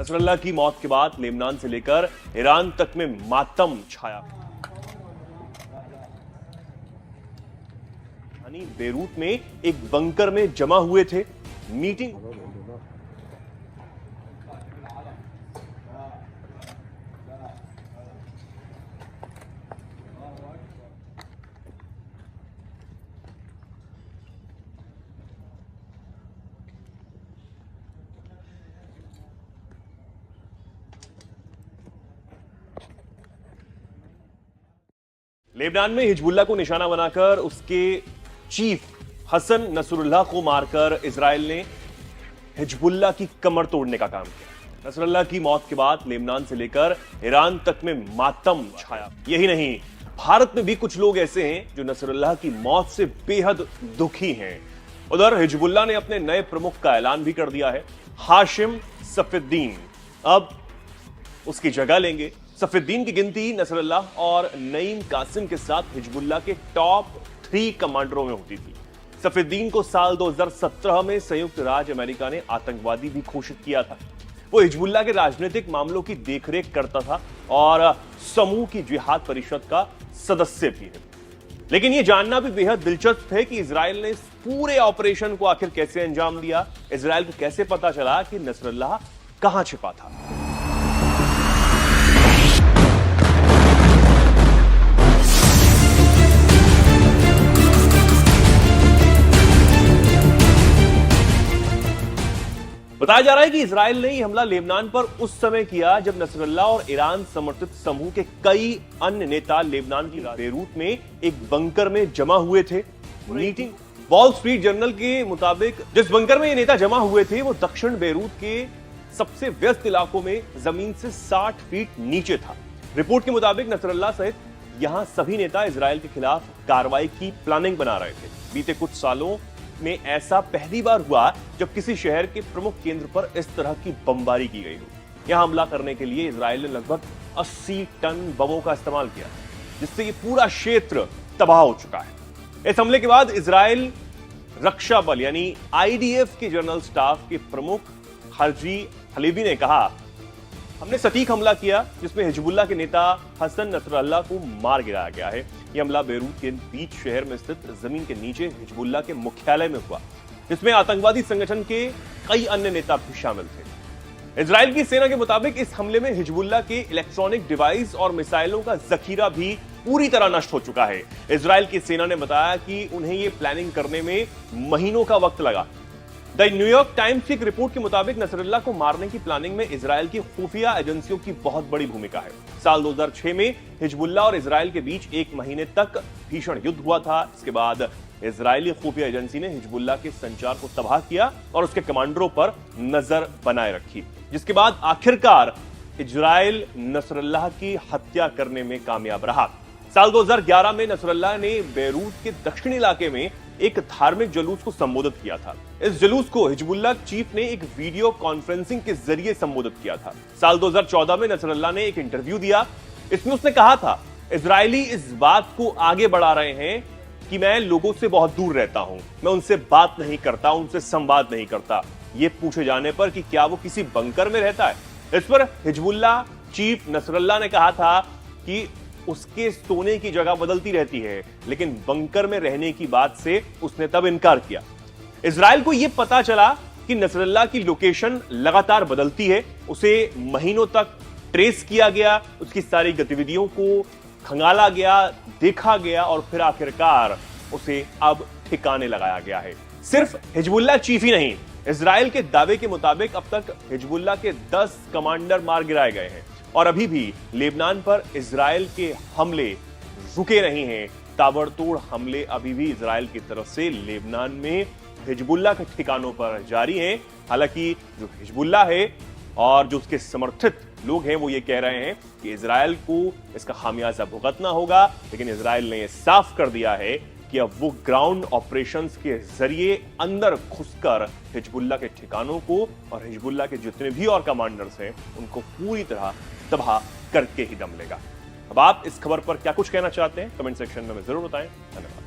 Nasrallah की मौत के बाद लेबनान से लेकर ईरान तक में मातम छाया। बेरूत में एक बंकर में जमा हुए थे। मीटिंग लेबनान में हिजबुल्लाह को निशाना बनाकर उसके चीफ हसन नसरुल्लाह को मारकर इजराइल ने हिजबुल्लाह की कमर तोड़ने का काम किया। नसरुल्लाह की मौत के बाद लेबनान से लेकर ईरान तक में मातम छाया। यही नहीं, भारत में भी कुछ लोग ऐसे हैं जो नसरुल्लाह की मौत से बेहद दुखी हैं। उधर हिजबुल्लाह ने अपने नए प्रमुख का ऐलान भी कर दिया है। हाशिम सफीउद्दीन अब उसकी जगह लेंगे। सफीउद्दीन की गिनती नसरुल्लाह और नईम कासिम के साथ हिजबुल्लाह के टॉप 3 कमांडरों में होती थी। सफीउद्दीन को साल 2017 में संयुक्त राज्य अमेरिका ने आतंकवादी भी घोषित किया था। वो हिजबुल्लाह के राजनीतिक मामलों की देखरेख करता था और समूह की जिहाद परिषद का सदस्य भी है। लेकिन यह जानना भी बेहद दिलचस्प है कि इजराइल ने इस पूरे ऑपरेशन को आखिर कैसे अंजाम दिया। इजराइल को कैसे पता चला कि नसरुल्लाह कहां छिपा था। बताया जा रहा है कि इजराइल ने यह हमला लेबनान पर उस समय किया जब नसरुल्लाह और ईरान समर्थित समूह के कई अन्य नेता लेबनान की बेरूत में एक बंकर में जमा हुए थे। मीटिंग वॉल स्ट्रीट जर्नल के मुताबिक जिस बंकर में ये नेता जमा हुए थे वो दक्षिण बेरूत के सबसे व्यस्त इलाकों में जमीन से 60 फीट नीचे था। रिपोर्ट के मुताबिक नसरुल्लाह सहित यहां सभी नेता इजराइल के खिलाफ कार्रवाई की प्लानिंग बना रहे थे। बीते कुछ सालों में ऐसा पहली बार हुआ जब किसी शहर के प्रमुख केंद्र पर इस तरह की बमबारी की गई हो। यहां हमला करने के लिए इजराइल ने लगभग 80 टन बमों का इस्तेमाल किया, जिससे यह पूरा क्षेत्र तबाह हो चुका है। इस हमले के बाद इजराइल रक्षा बल यानी आईडीएफ के जनरल स्टाफ के प्रमुख हर्जी हलेवी ने कहा, हमने सटीक हमला किया जिसमें हिजबुल्लाह के नेता हसन नसरुल्लाह को मार गिराया गया है। यह हमला बेरूत के बीच शहर में स्थित जमीन के नीचे हिजबुल्लाह के मुख्यालय में हुआ, जिसमें आतंकवादी संगठन के कई अन्य नेता भी शामिल थे। इजराइल की सेना के मुताबिक इस हमले में हिजबुल्लाह के इलेक्ट्रॉनिक डिवाइस और मिसाइलों का जखीरा भी पूरी तरह नष्ट हो चुका है। इजराइल की सेना ने बताया कि उन्हें यह प्लानिंग करने में महीनों का वक्त लगा। द न्यूयॉर्क टाइम्स की एक रिपोर्ट के मुताबिक नसरुल्लाह को मारने की प्लानिंग में इजराइल की खुफिया एजेंसियों की बहुत बड़ी भूमिका है। साल 2006 में हिजबुल्लाह और इजराइल के बीच 1 महीने तक भीषण युद्ध हुआ था। इसके बाद इजरायली खुफिया एजेंसी ने हिजबुल्लाह के संचार को तबाह किया और उसके कमांडरों पर नजर बनाए रखी, जिसके बाद आखिरकार इजराइल नसरुल्लाह की हत्या करने में कामयाब रहा। साल 2011 में नसरुल्लाह ने बेरूत के दक्षिणी इलाके में एक धार्मिक जुलूस को संबोधित किया था। इस जुलूस को हिजबुल्लाह चीफ ने एक वीडियो कॉन्फ्रेंसिंग के जरिए संबोधित किया था। साल 2014 में नसरुल्लाह ने एक इंटरव्यू दिया। इसमें उसने कहा था, इजरायली इस बात को आगे बढ़ा रहे हैं कि मैं लोगों से बहुत दूर रहता हूं, मैं उनसे बात नहीं करता, उनसे संवाद नहीं करता। यह पूछे जाने पर कि क्या वो किसी बंकर में रहता है, इस पर हिजबुल्लाह चीफ नसरुल्लाह ने कहा था कि उसके सोने की जगह बदलती रहती है, लेकिन बंकर में रहने की बात से उसने तब इनकार किया। इजराइल को यह पता चला कि नसरुल्लाह की लोकेशन लगातार बदलती है। उसे महीनों तक ट्रेस किया गया, उसकी सारी गतिविधियों को खंगाला गया, देखा गया और फिर आखिरकार उसे अब ठिकाने लगाया गया है। सिर्फ हिजबुल्लाह चीफ ही नहीं, इजराइल के दावे के मुताबिक अब तक हिजबुल्लाह के 10 कमांडर मार गिराए गए हैं और अभी भी लेबनान पर इजराइल के हमले रुके नहीं हैं। ताबड़तोड़ हमले अभी भी इजराइल की तरफ से लेबनान में हिजबुल्लाह के ठिकानों पर जारी हैं। हालांकि जो हिजबुल्लाह है और जो उसके समर्थित लोग हैं वो ये कह रहे हैं कि इजराइल को इसका खामियाजा भुगतना होगा, लेकिन इजराइल ने यह साफ कर दिया है कि अब वो ग्राउंड ऑपरेशंस के जरिए अंदर घुसकर हिजबुल्लाह के ठिकानों को और हिजबुल्लाह के जितने भी और कमांडर्स हैं उनको पूरी तरह तबाह करके ही दम लेगा। अब आप इस खबर पर क्या कुछ कहना चाहते हैं कमेंट सेक्शन में जरूर बताएं। धन्यवाद।